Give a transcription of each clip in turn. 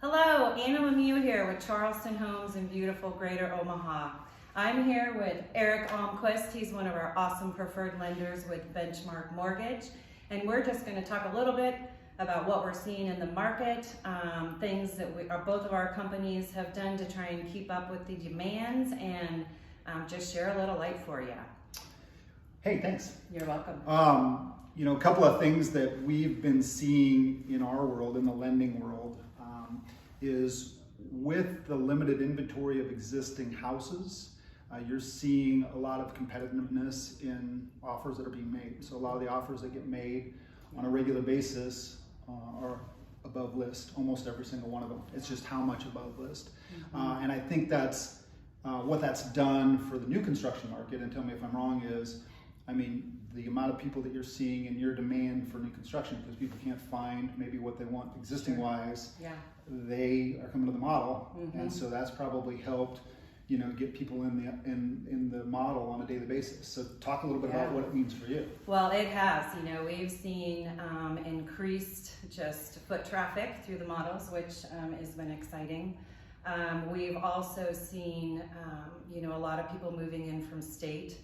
Hello, Anna Lemieux here with Charleston Homes in beautiful Greater Omaha. I'm here with Eric Almquist. He's one of our awesome preferred lenders with Benchmark Mortgage. And we're just going to talk a little bit about what we're seeing in the market, things that both of our companies have done to try and keep up with the demands, and just share a little light for you. Hey, thanks. You're welcome. A couple of things that we've been seeing in our world, in the lending world, is with the limited inventory of existing houses, you're seeing a lot of competitiveness in offers that are being made. So a lot of the offers that get made on a regular basis are above list, almost every single one of them. It's just how much above list. And I think that's what that's done for the new construction market, and tell me if I'm wrong, is, the amount of people that you're seeing and your demand for new construction, because people can't find maybe what they want existing wise, they are coming to the model, and so that's probably helped, get people in the model on a daily basis. So talk a little bit about what it means for you. Well, it has. We've seen increased just foot traffic through the models, which has been exciting. We've also seen, a lot of people moving in from state.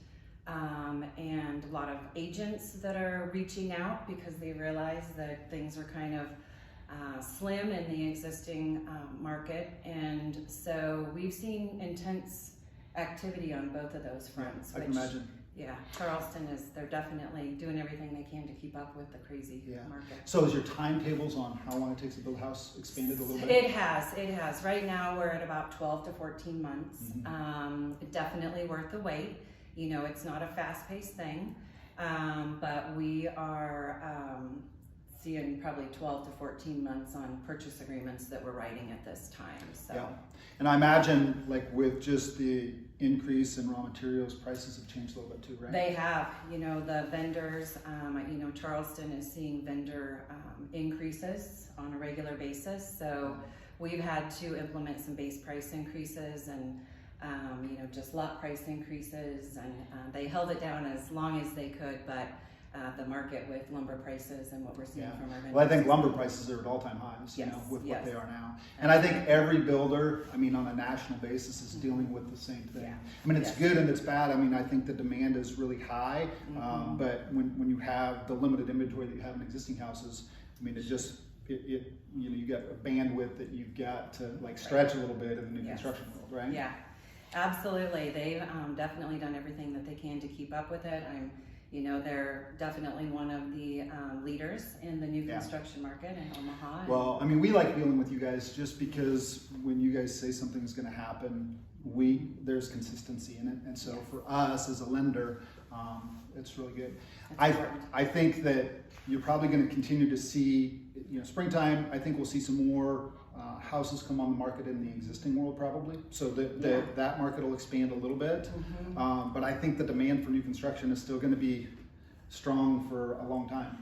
And a lot of agents that are reaching out because they realize that things are kind of slim in the existing market, and so we've seen intense activity on both of those fronts. I can imagine. Yeah, Charleston they're definitely doing everything they can to keep up with the crazy market. So is your timetables on how long it takes to build a house expanded a little bit? It has. Right now we're at about 12 to 14 months. Definitely worth the wait. It's not a fast-paced thing, but we are seeing probably 12 to 14 months on purchase agreements that we're writing at this time. So. Yeah, and I imagine, with just the increase in raw materials, prices have changed a little bit too, right? They have. The vendors, Charleston is seeing vendor increases on a regular basis, so we've had to implement some base price increases and just lot price increases, and they held it down as long as they could, but the market with lumber prices and what we're seeing from our vendors. Well, I think lumber prices are at all-time highs, with what they are now. And I think every builder, on a national basis, is dealing with the same thing. It's good and it's bad. I think the demand is really high, but when you have the limited inventory that you have in existing houses, it just, you get a bandwidth that you've got to stretch a little bit in the new construction world, right? Yeah. Absolutely. They've definitely done everything that they can to keep up with it. They're definitely one of the leaders in the new construction market in Omaha. Well, we like dealing with you guys just because when you guys say something's going to happen, there's consistency in it. And so for us as a lender, it's really good. I think that you're probably going to continue to see, springtime, I think we'll see some more houses come on the market in the existing world probably. So that market will expand a little bit. But I think the demand for new construction is still going to be strong for a long time.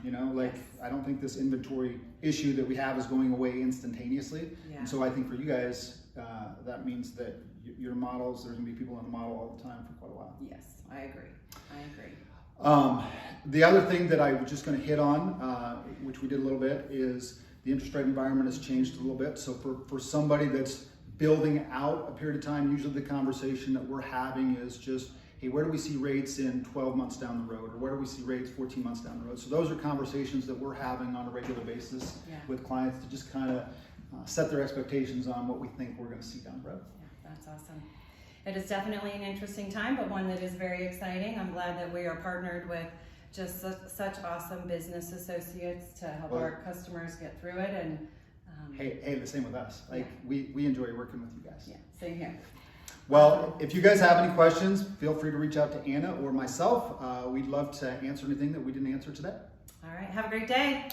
I don't think this inventory issue that we have is going away instantaneously. And so I think for you guys, that means that your models, there's going to be people in the model all the time for quite a while. Yes, I agree. The other thing that I was just going to hit on, which we did a little bit, is the interest rate environment has changed a little bit. So for somebody that's building out a period of time, usually the conversation that we're having is just, hey, where do we see rates in 12 months down the road? Or where do we see rates 14 months down the road? So those are conversations that we're having on a regular basis with clients to just kind of set their expectations on what we think we're going to see down the road. Yeah, that's awesome. It is definitely an interesting time, but one that is very exciting. I'm glad that we are partnered with just such awesome business associates to help our customers get through it. And hey, the same with us. We enjoy working with you guys. Yeah, same here. Well, if you guys have any questions, feel free to reach out to Anna or myself. We'd love to answer anything that we didn't answer today. All right, have a great day.